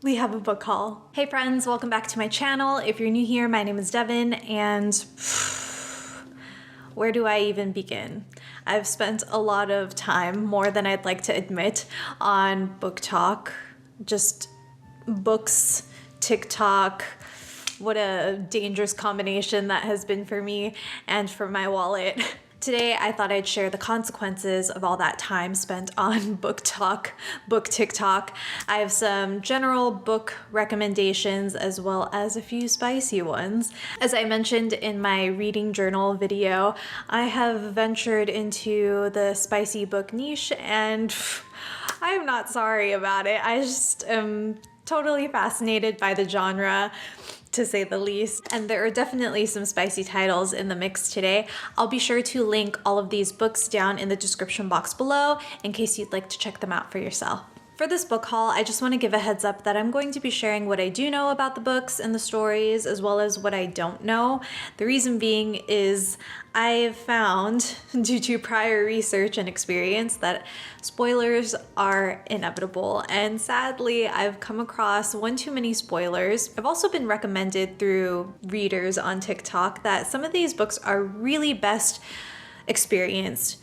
we have a book haul. Hey friends, welcome back to my channel. If you're new here, my name is Devin, and where do I even begin? I've spent a lot of time, more than I'd like to admit, on BookTok, just books, TikTok. What a dangerous combination that has been for me and for my wallet. Today, I thought I'd share the consequences of all that time spent on BookTok, book TikTok. I have some general book recommendations as well as a few spicy ones. As I mentioned in my reading journal video, I have ventured into the spicy book niche, and I am not sorry about it. I just am totally fascinated by the genre, to say the least. And there are definitely some spicy titles in the mix today. I'll be sure to link all of these books down in the description box below in case you'd like to check them out for yourself. For this book haul, I just want to give a heads up that I'm going to be sharing what I do know about the books and the stories, as well as what I don't know. The reason being is I've found, due to prior research and experience, that spoilers are inevitable. And sadly, I've come across one too many spoilers. I've also been recommended through readers on TikTok that some of these books are really best experienced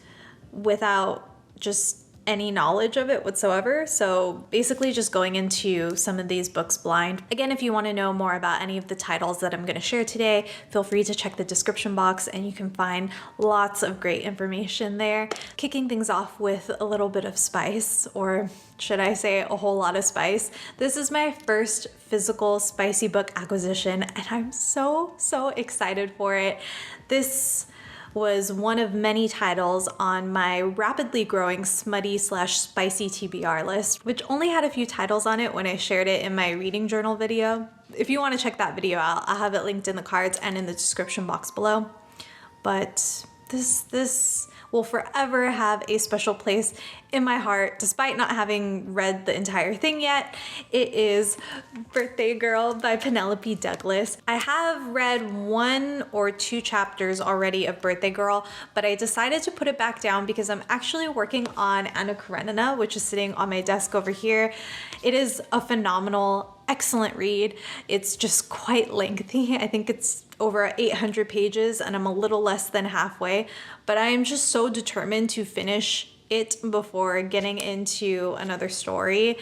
without just any knowledge of it whatsoever. So basically just going into some of these books blind. Again, if you want to know more about any of the titles that I'm going to share today, feel free to check the description box and you can find lots of great information there. Kicking things off with a little bit of spice, or should I say a whole lot of spice. This is my first physical spicy book acquisition and I'm so excited for it. This was one of many titles on my rapidly growing smutty/spicy TBR list, which only had a few titles on it when I shared it in my reading journal video. If you want to check that video out, I'll have it linked in the cards and in the description box below. But this will forever have a special place in my heart, despite not having read the entire thing yet. It is Birthday Girl by Penelope Douglas. I have read 1 or 2 chapters already of Birthday Girl, but I decided to put it back down because I'm actually working on Anna Karenina, which is sitting on my desk over here. It is a phenomenal, excellent read. It's just quite lengthy. I think it's over 800 pages and I'm a little less than halfway, but I am just so determined to finish it before getting into another story.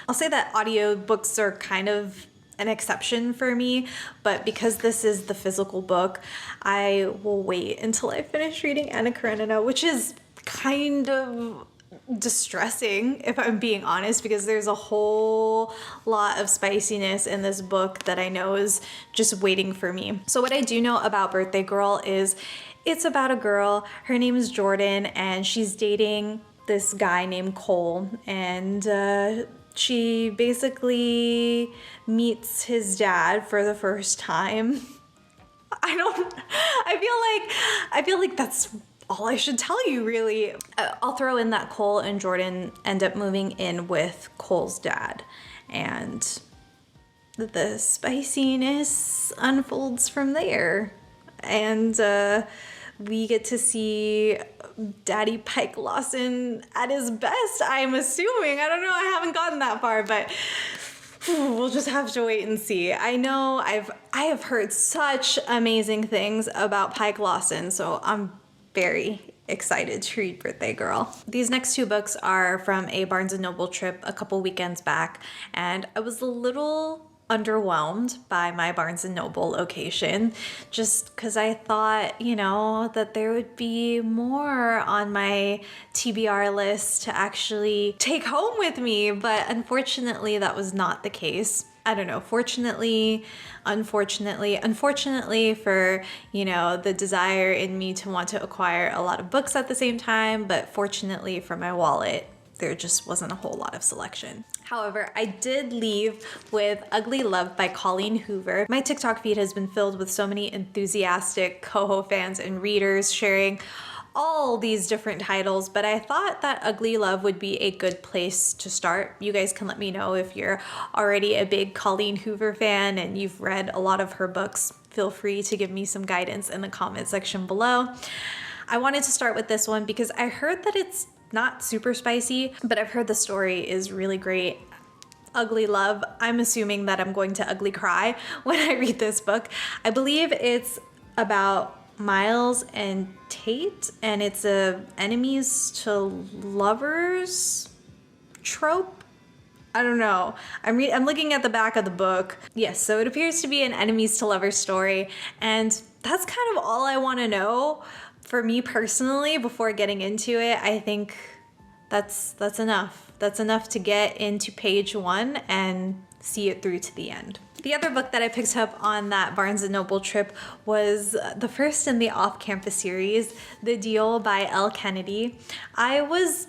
I'll say that audiobooks are kind of an exception for me, but because this is the physical book, I will wait until I finish reading Anna Karenina, which is kind of distressing, if I'm being honest, because there's a whole lot of spiciness in this book that I know is just waiting for me. So what I do know about Birthday Girl is it's about a girl. Her name is Jordan and she's dating this guy named Cole, and she basically meets his dad for the first time. I feel like that's all I should tell you, really. I'll throw in that Cole and Jordan end up moving in with Cole's dad, and the spiciness unfolds from there. And we get to see Daddy Pike Lawson at his best, I'm assuming. I don't know, I haven't gotten that far, but we'll just have to wait and see. I know I have heard such amazing things about Pike Lawson, so I'm very excited to read Birthday Girl. These next 2 books are from a Barnes & Noble trip a couple weekends back, and I was a little underwhelmed by my Barnes & Noble location, just because I thought, you know, that there would be more on my TBR list to actually take home with me, but unfortunately that was not the case. I don't know, fortunately, unfortunately for, you know, the desire in me to want to acquire a lot of books at the same time, but fortunately for my wallet, there just wasn't a whole lot of selection. However, I did leave with Ugly Love by Colleen Hoover. My TikTok feed has been filled with so many enthusiastic Coho fans and readers sharing all these different titles, but I thought that Ugly Love would be a good place to start. You guys can let me know if you're already a big Colleen Hoover fan and you've read a lot of her books. Feel free to give me some guidance in the comment section below. I wanted to start with this one because I heard that it's not super spicy, but I've heard the story is really great. ugly love. I'm assuming that I'm going to ugly cry when I read this book. I believe it's about Miles and Tate, and it's a enemies to lovers trope. I don't know. I'm looking at the back of the book. Yes, so it appears to be an enemies to lovers story, and that's kind of all I want to know for me personally before getting into it. I think that's enough. That's enough to get into page 1 and see it through to the end. The other book that I picked up on that Barnes & Noble trip was the first in the off-campus series, The Deal by Elle Kennedy. I was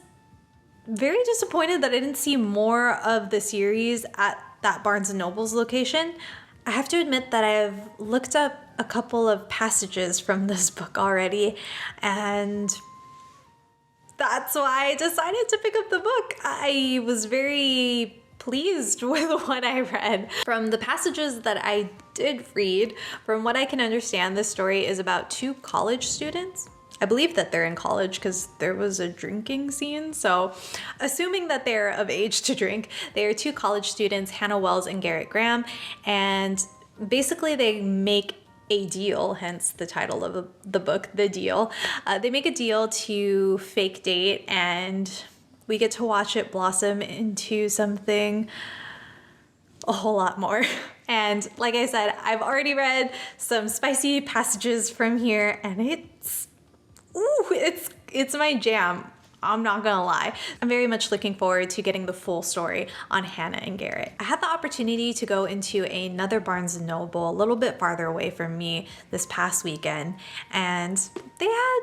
very disappointed that I didn't see more of the series at that Barnes & Noble's location. I have to admit that I've looked up a couple of passages from this book already, and that's why I decided to pick up the book. I was very pleased with what I read. From the passages that I did read, from what I can understand, this story is about 2 college students. I believe that they're in college because there was a drinking scene. So assuming that they're of age to drink, they are 2 college students, Hannah Wells and Garrett Graham. And basically they make a deal, hence the title of the book, The Deal. They make a deal to fake date, and we get to watch it blossom into something a whole lot more. And like I said, I've already read some spicy passages from here, and it's my jam. I'm not gonna lie. I'm very much looking forward to getting the full story on Hannah and Garrett. I had the opportunity to go into another Barnes & Noble a little bit farther away from me this past weekend, and they had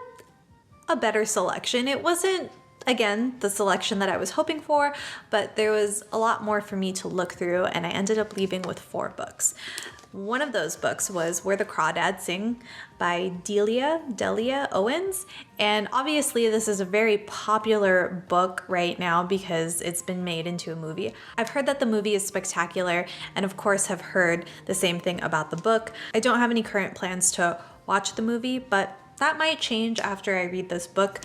a better selection. It wasn't, again, the selection that I was hoping for, but there was a lot more for me to look through, and I ended up leaving with 4 books. One of those books was Where the Crawdads Sing by Delia Owens. And obviously this is a very popular book right now because it's been made into a movie. I've heard that the movie is spectacular, and of course have heard the same thing about the book. I don't have any current plans to watch the movie, but that might change after I read this book.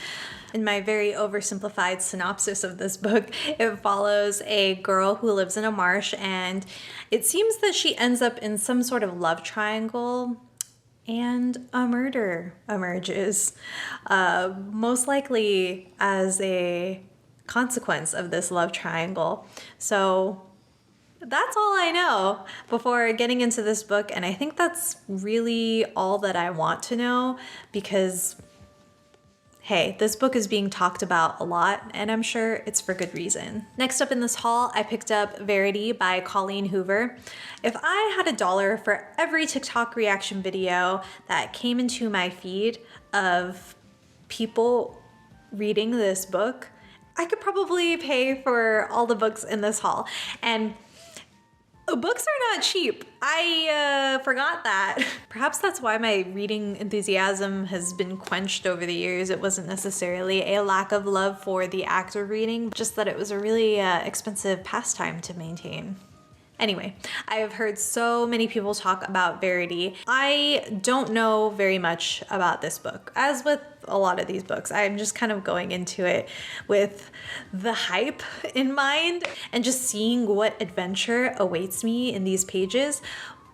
In my very oversimplified synopsis of this book, it follows a girl who lives in a marsh, and it seems that she ends up in some sort of love triangle, and a murder emerges, most likely as a consequence of this love triangle. So that's all I know before getting into this book, and I think that's really all that I want to know because, hey, this book is being talked about a lot, and I'm sure it's for good reason. Next up in this haul, I picked up Verity by Colleen Hoover. If I had $1 for every TikTok reaction video that came into my feed of people reading this book, I could probably pay for all the books in this haul. And books are not cheap. I forgot that. Perhaps that's why my reading enthusiasm has been quenched over the years. It wasn't necessarily a lack of love for the act of reading, just that it was a really expensive pastime to maintain. Anyway, I have heard so many people talk about Verity. I don't know very much about this book. As with a lot of these books, I'm just kind of going into it with the hype in mind and just seeing what adventure awaits me in these pages.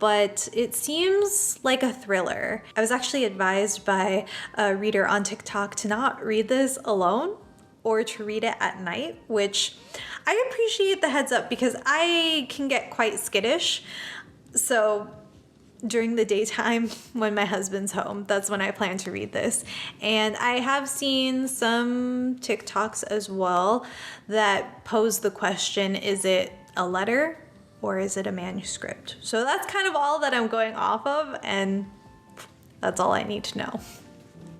But it seems like a thriller. I was actually advised by a reader on TikTok to not read this alone or to read it at night, which I appreciate the heads up because I can get quite skittish. So during the daytime when my husband's home, that's when I plan to read this. And I have seen some TikToks as well that pose the question, is it a letter or is it a manuscript? So that's kind of all that I'm going off of, and that's all I need to know.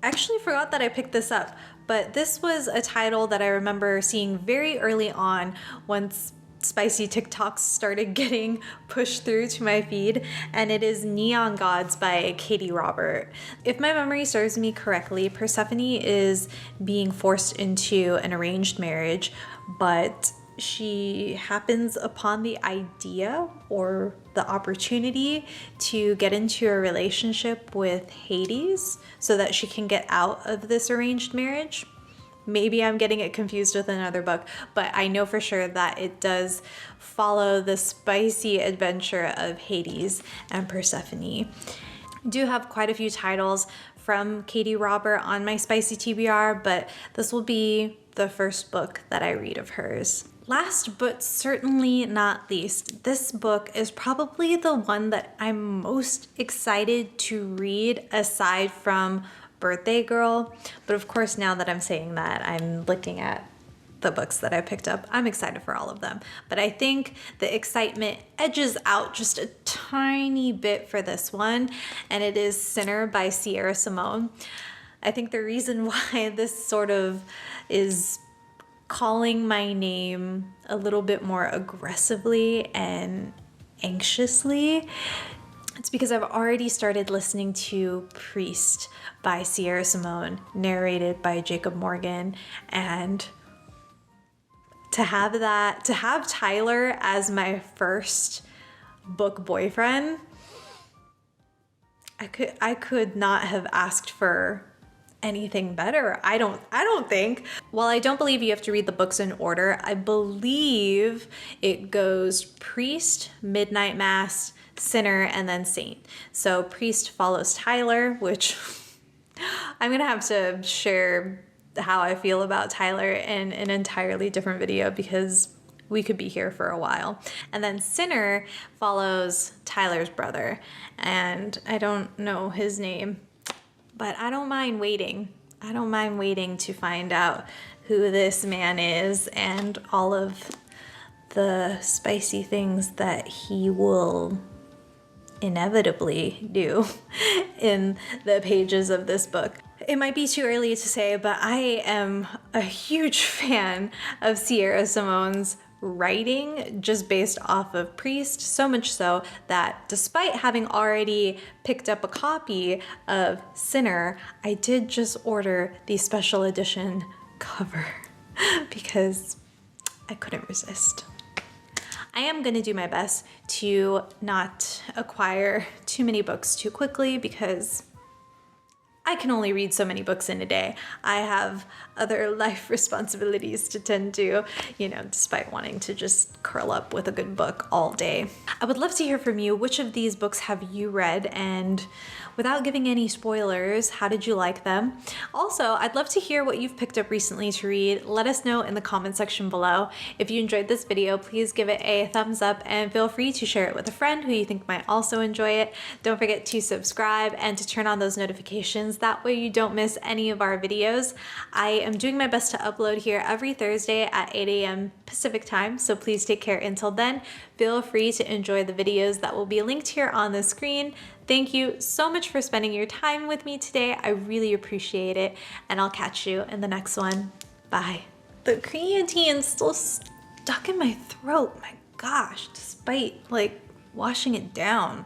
I actually forgot that I picked this up, but this was a title that I remember seeing very early on once spicy TikToks started getting pushed through to my feed, and it is Neon Gods by Katie Robert. If my memory serves me correctly, Persephone is being forced into an arranged marriage, but she happens upon the idea or the opportunity to get into a relationship with Hades so that she can get out of this arranged marriage. Maybe I'm getting it confused with another book, but I know for sure that it does follow the spicy adventure of Hades and Persephone. I do have quite a few titles from Katie Robert on my spicy TBR, but this will be the first book that I read of hers. Last but certainly not least, this book is probably the one that I'm most excited to read aside from Birthday Girl. But of course, now that I'm saying that, I'm looking at the books that I picked up. I'm excited for all of them. But I think the excitement edges out just a tiny bit for this one, and it is Sinner by Sierra Simone. I think the reason why this sort of is calling my name a little bit more aggressively and anxiously, it's because I've already started listening to Priest by Sierra Simone, narrated by Jacob Morgan, and to have Tyler as my first book boyfriend, I could not have asked for anything better. I don't think. While I don't believe you have to read the books in order, I believe it goes Priest, Midnight Mass, Sinner, and then Saint. So Priest follows Tyler, which I'm gonna have to share how I feel about Tyler in an entirely different video because we could be here for a while. And then Sinner follows Tyler's brother, and I don't know his name, but I don't mind waiting. I don't mind waiting to find out who this man is and all of the spicy things that he will inevitably do in the pages of this book. It might be too early to say, but I am a huge fan of Sierra Simone's writing just based off of Priest, so much so that despite having already picked up a copy of Sinner, I did just order the special edition cover because I couldn't resist. I am going to do my best to not acquire too many books too quickly because I can only read so many books in a day. I have other life responsibilities to tend to, despite wanting to just curl up with a good book all day. I would love to hear from you. Which of these books have you read? And without giving any spoilers, how did you like them? Also, I'd love to hear what you've picked up recently to read. Let us know in the comment section below. If you enjoyed this video, please give it a thumbs up and feel free to share it with a friend who you think might also enjoy it. Don't forget to subscribe and to turn on those notifications. That way you don't miss any of our videos. I am doing my best to upload here every Thursday at 8 a.m. Pacific time, so please take care until then. Feel free to enjoy the videos that will be linked here on the screen. Thank you so much for spending your time with me today. I really appreciate it, and I'll catch you in the next one. Bye. The creatine is still stuck in my throat. My gosh, despite washing it down.